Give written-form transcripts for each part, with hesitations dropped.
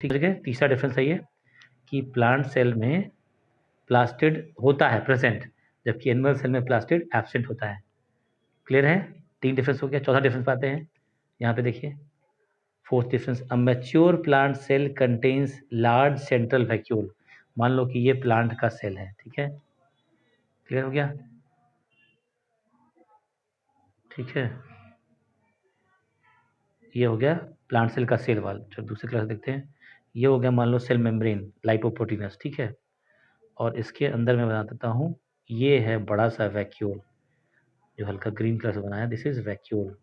ठीक है। तीसरा डिफरेंस है ये कि प्लांट सेल में प्लास्टिड होता है प्रेजेंट, जबकि एनिमल सेल में प्लास्टिड एब्सेंट होता है। क्लियर है? 3 डिफरेंस हो गया। चौथा डिफरेंस पाते हैं, यहाँ पे देखिए। Fourth difference, a mature plant cell contains large central vacuole. मान लो कि ये प्लांट का सेल है, ठीक है। क्लियर हो गया? ठीक है, ये हो गया प्लांट सेल का सेल वॉल। चलो दूसरे क्लास देखते हैं। ये हो गया मान लो सेल मेम्ब्रेन लाइपोप्रोटीनस, ठीक है। और इसके अंदर मैं बता देता हूँ, ये है बड़ा सा वैक्यूल जो हल्का ग्रीन कलर से बनाया है, दिस इज वैक्यूल,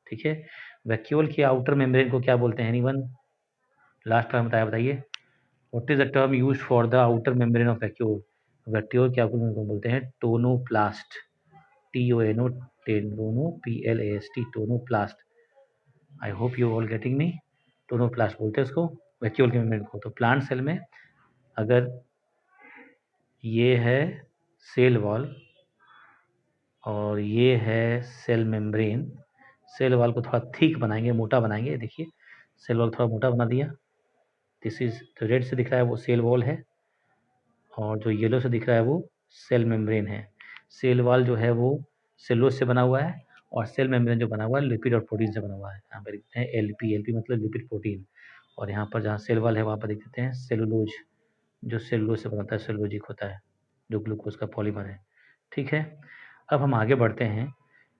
ठीक है। वैक्यूल की आउटर मेम्ब्रेन को क्या बोलते हैं एनीवन? लास्ट टाइम बताया, बताइए। What is the term used for the outer membrane of vacuole? Vacuole क्या बोलते हैं? Tonoplast, TONO, tonoplast, tonoplast. I hope you all getting me. Tonoplast बोलते हैं उसको, वैक्यूल के मेम्ब्रेन को। तो प्लांट सेल में अगर ये है सेल वॉल और ये है सेल मेम्ब्रेन, सेल वॉल को थोड़ा थिक बनाएंगे, मोटा बनाएंगे। देखिए सेल वॉल थोड़ा मोटा बना दिया। दिस इज जो रेड से दिख रहा है वो सेल वॉल है, और जो येलो से दिख रहा है वो सेल मेम्ब्रेन है। सेल वॉल जो है वो सेलुलोज से बना हुआ है, और सेल मेम्ब्रेन जो बना हुआ है लिपिड और प्रोटीन से बना हुआ है। यहाँ पर लिखते हैं LP, LP मतलब लिपिड प्रोटीन। और यहाँ पर जहाँ सेल वॉल है वहाँ पर देख देते हैं सेलुलोज, जो सेलुलोज से बनता है, सेलुलोजिक होता है, जो ग्लूकोज का पॉलीमर है, ठीक है। अब हम आगे बढ़ते हैं।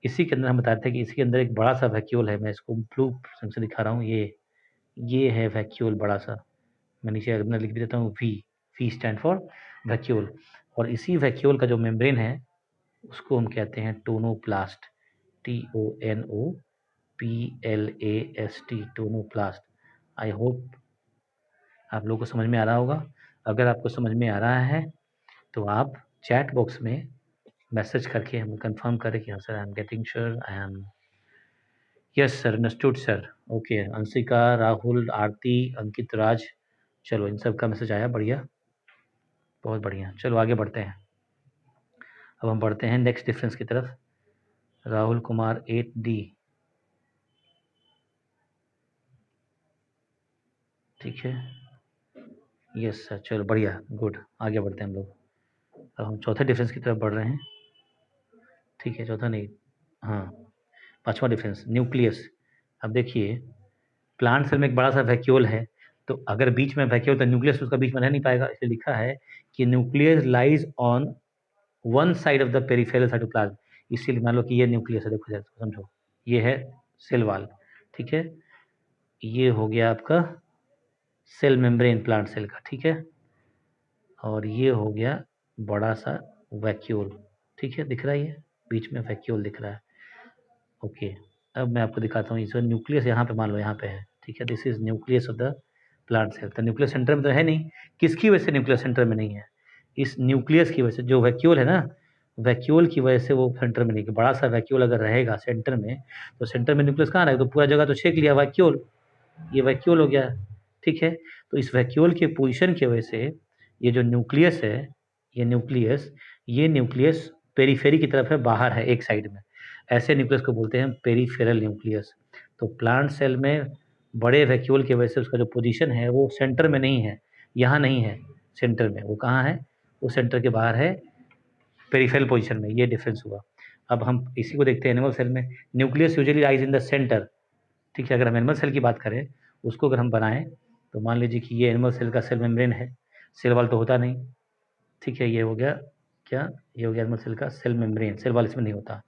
इसी के अंदर हम बताते हैं कि इसके अंदर एक बड़ा सा वैक्यूल है। मैं इसको ब्लू रंग से दिखा रहा हूँ। ये है वैक्यूल बड़ा सा। मैं नीचे अंदर लिख भी देता हूँ V स्टैंड फॉर वैक्यूल। और इसी वैक्यूल का जो मेम्ब्रेन है उसको हम कहते हैं tonoplast, TONOPLAST, tonoplast. I hope आप लोगों को समझ में आ रहा होगा। अगर आपको समझ में आ रहा है तो आप चैट बॉक्स में मैसेज करके हमें कंफर्म करें कि हाँ sir, I am getting sure, I am, yes sir, understood sir. Okay, Anshika, Rahul, Aarti, Ankit Raj, चलो इन सब का मैसेज आया, बढ़िया, बहुत बढ़िया। चलो आगे बढ़ते हैं। अब हम बढ़ते हैं नेक्स्ट डिफरेंस की तरफ। राहुल कुमार 8D, ठीक है, यस सर, चलो बढ़िया, गुड। आगे बढ़ते हैं हम लोग। अब हम चौथे डिफरेंस की तरफ बढ़ रहे हैं, ठीक है। चौथा नहीं, हाँ, पांचवा डिफरेंस, न्यूक्लियस। अब देखिए प्लांट सेल में एक बड़ा सा वैक्यूल है, तो अगर बीच में वैक्यूल तो न्यूक्लियस उसका बीच में रह नहीं पाएगा, इसलिए लिखा है कि nucleus lies on one side of the peripheral cytoplasm. इसीलिए मान लो कि ये न्यूक्लियस है, देखो समझो, ये है सेल वाल, ठीक है। ये हो गया आपका सेल मेम्ब्रेन प्लांट सेल का, ठीक है। और ये हो गया बड़ा सा वैक्यूल, ठीक है, दिख रहा है ये बीच में वैक्यूल दिख रहा है। ओके, अब मैं आपको दिखाता हूँ। इसका न्यूक्लियस यहाँ पे मान लो यहाँ पे है, ठीक है। This is nucleus of the plant cell. तो न्यूक्लियस सेंटर में तो है नहीं। किसकी वजह से न्यूक्लियस सेंटर में नहीं है? इस न्यूक्लियस की वजह से। जो वैक्यूल है ना, वैक्यूल की वजह से वो सेंटर में नहीं। कि बड़ा सा वैक्यूल अगर रहेगा सेंटर में, तो सेंटर में न्यूक्लियस कहाँ रहेगा? तो पूरा जगह तो छेक लिया वैक्यूल, ये वैक्यूल हो गया, ठीक है। तो इस वैक्यूल के पोजीशन की वजह से ये जो न्यूक्लियस है, ये न्यूक्लियस पेरीफेरी की तरफ है, बाहर है एक साइड में। ऐसे न्यूक्लियस को बोलते हैं पेरीफेरल न्यूक्लियस। तो प्लांट सेल में बड़े वैक्यूल की वजह से उसका जो पोजीशन है वो सेंटर में नहीं है, यहाँ नहीं है सेंटर में। वो कहाँ है? वो सेंटर के बाहर है, पेरीफेरल पोजीशन में। ये डिफरेंस हुआ। अब हम इसी को देखते हैं एनिमल सेल में। Nucleus usually lies in the centre, ठीक है। अगर हम एनिमल सेल की बात करें, उसको अगर हम बनाएं, तो मान लीजिए कि ये एनिमल सेल का सेल मेम्ब्रेन है, सेल वॉल तो होता नहीं, ठीक है। ये हो गया क्या? ये हो गया एनिमल सेल का सेल मेम्ब्रेन, सेल वॉल इसमें नहीं होता।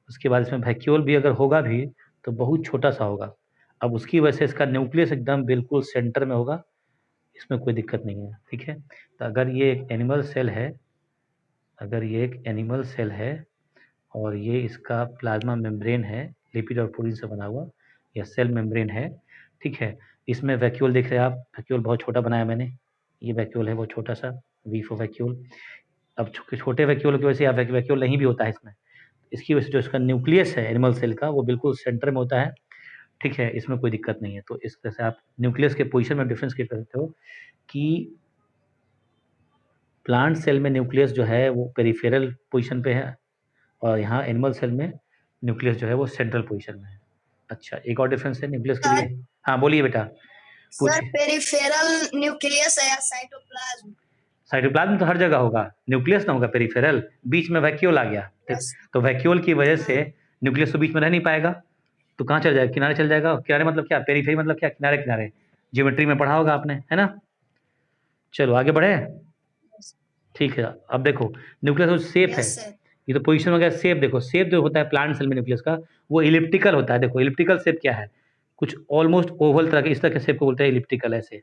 उसके बाद इसमें वैक्यूल भी अगर होगा भी तो बहुत छोटा सा होगा। अब उसकी वजह से इसका न्यूक्लियस एकदम बिल्कुल सेंटर में होगा, इसमें कोई दिक्कत नहीं है, ठीक है। तो अगर ये एक एनिमल सेल है, अगर ये एक एनिमल सेल है और ये इसका प्लाज्मा मेम्ब्रेन है, लिपिड और प्रोटीन से बना हुआ, या सेल मेम्ब्रेन है, ठीक है। इसमें वैक्यूल देख रहे हैं आप, वैक्यूल बहुत छोटा बनाया मैंने, ये वैक्यूल है बहुत छोटा सा, V4 वैक्यूल। अब छोटे वैक्यूल की वजह से या वैक्यूल नहीं भी होता है इसमें, इसकी वजह से जो इसका न्यूक्लियस है एनिमल सेल का वो बिल्कुल सेंटर में होता है, ठीक है। इसमें कोई दिक्कत नहीं है। तो इस तरह से आप न्यूक्लियस के पोजीशन में डिफरेंस कर सकते हो कि प्लांट सेल में न्यूक्लियस जो है वो पेरिफेरल पोजीशन पे है, और यहाँ एनिमल सेल में न्यूक्लियस जो है वो सेंट्रल पोजीशन में है। अच्छा, एक और डिफरेंस है न्यूक्लियस के लिए। हाँ बोलिए बेटा। सर पेरिफेरल न्यूक्लियस है या साइटोप्लाज्म? साइटोप्लाज्म तो हर जगह होगा, न्यूक्लियस ना होगा पेरिफेरल, बीच में वैक्यूल आ गया। तो वैक्यूल की वजह से न्यूक्लियस तो बीच में रह नहीं पाएगा, तो कहाँ चल जाएगा, किनारे चल जाएगा। किनारे मतलब क्या, पेरीफेरी मतलब क्या, किनारे किनारे, ज्योमेट्री में पढ़ा होगा आपने, है ना। चलो आगे बढ़े, ठीक है। अब देखो न्यूक्लियस तो शेप है, ये तो पोजीशन वगैरह, शेप देखो, शेप जो होता है प्लांट सेल में न्यूक्लियस का वो इलिप्टिकल होता है। देखो इलिप्टिकल शेप क्या है, कुछ ऑलमोस्ट ओवल तरह के, इस तरह के शेप को बोलते हैं इलिप्टिकल, ऐसे,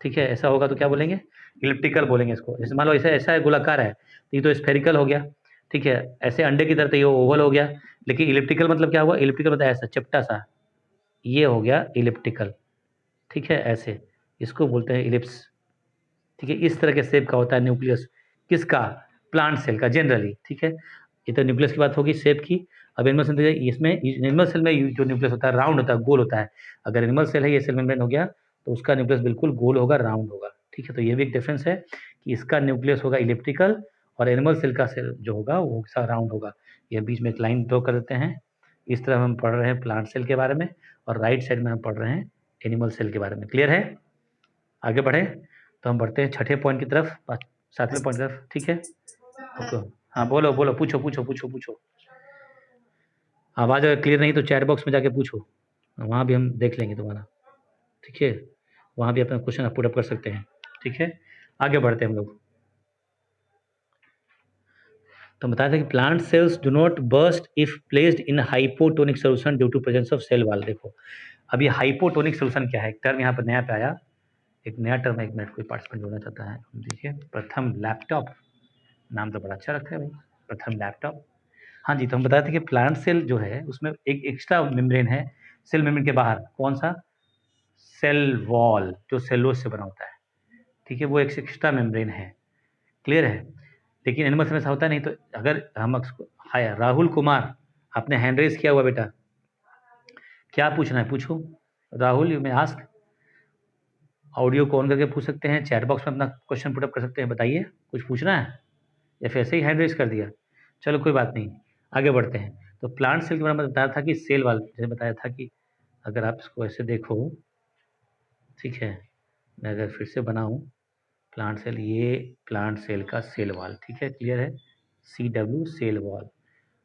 ठीक है। ऐसा होगा तो क्या बोलेंगे, इलिप्टिकल बोलेंगे इसको। जैसे मान लो ऐसा ऐसा है, गोलाकार है, तो ये तो स्फेरिकल हो गया, ठीक है। ऐसे अंडे की तरह तो ये ओवल हो गया, लेकिन इलिप्टिकल मतलब क्या हुआ, इलिप्टिकल मतलब ऐसा चपटा सा, ये हो गया इलिप्टिकल, ठीक है। ऐसे इसको बोलते हैं इलिप्स, ठीक है। इस तरह के शेप का होता है न्यूक्लियस, किसका, प्लांट सेल का जनरली, ठीक है। ये तो न्यूक्लियस की बात होगी, शेप की। अब एनिमल सेल, इसमें एनिमल सेल में जो न्यूक्लियस होता है राउंड होता है, गोल होता है। अगर एनिमल सेल है, ये सेल मेम्ब्रेन हो गया, तो उसका न्यूक्लियस बिल्कुल गोल होगा, राउंड होगा, ठीक है। तो ये भी एक डिफरेंस है कि इसका न्यूक्लियस होगा इलिप्टिकल और एनिमल सेल का सेल जो होगा वो राउंड होगा। ये बीच में एक लाइन ड्रॉ कर देते हैं। इस तरह हम पढ़ रहे हैं प्लांट सेल के बारे में, और राइट साइड में हम पढ़ रहे हैं एनिमल सेल के बारे में। क्लियर है, आगे बढ़े तो हम बढ़ते हैं छठे पॉइंट की तरफ, सातवें पॉइंट की तरफ, ठीक है। ओके, हाँ बोलो बोलो, पूछो पूछो पूछो पूछो। आवाज़ अगर क्लियर नहीं तो चैट बॉक्स में जाके पूछो, वहाँ भी हम देख लेंगे तुम्हारा, ठीक है। वहाँ भी अपना क्वेश्चन आप पुट अप कर सकते हैं, ठीक है। आगे बढ़ते हैं हम लोग। तो बताया था कि plant cells do not burst if placed in hypotonic solution due to presence of cell wall. देखो अब ये हाइपोटोनिक सोल्यूशन क्या है, एक टर्म यहाँ पर नया पे आया, एक नया टर्म, एक मिनट कोई पार्टिसिपेंट जोड़ना चाहता है, देखिए प्रथम लैपटॉप, नाम तो बड़ा अच्छा रखा है भाई, प्रथम लैपटॉप। हाँ जी, तो हम बताए थे कि प्लांट सेल जो है उसमें एक एक्स्ट्रा मेम्ब्रेन है सेल मेम्ब्रेन के बाहर, कौन सा, सेल वॉल, जो सेलुलोज से बना होता है, ठीक है। वो एक एक्स्ट्रा मेम्ब्रेन है, क्लियर है। लेकिन एनिमल सेल में ऐसा होता नहीं। तो अगर हम, हाय राहुल कुमार, आपने हैंड रेज किया हुआ बेटा, क्या पूछना है पूछो। राहुल यू में आस्क, ऑडियो को ऑन करके पूछ सकते हैं, चैट बॉक्स में अपना क्वेश्चन पुट अप कर सकते हैं, बताइए कुछ पूछना है या फिर ऐसे ही हैंड रेज कर दिया। चलो कोई बात नहीं, आगे बढ़ते हैं। तो प्लांट सेल के बारे में बताया था कि सेल वाल, जैसे बताया था कि अगर आप इसको ऐसे देखो, ठीक है, मैं अगर फिर से बनाऊं प्लांट सेल, ये प्लांट सेल का सेल वाल, ठीक है, क्लियर है, CW सेल वॉल।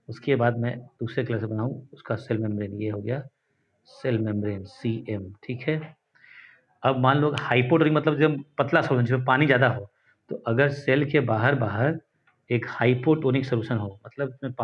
उसके बाद मैं दूसरे कलर से बनाऊं उसका सेल मेम्ब्रेन, ये हो गया सेल मेम्ब्रेन CM, ठीक है। अब मान लो हाइपोटोनिक मतलब जब पतला सोल्यूशन जिसमें पानी ज़्यादा हो, तो अगर सेल के बाहर बाहर एक हाइपोटोनिक सोल्यूशन हो, मतलब उसमें पानी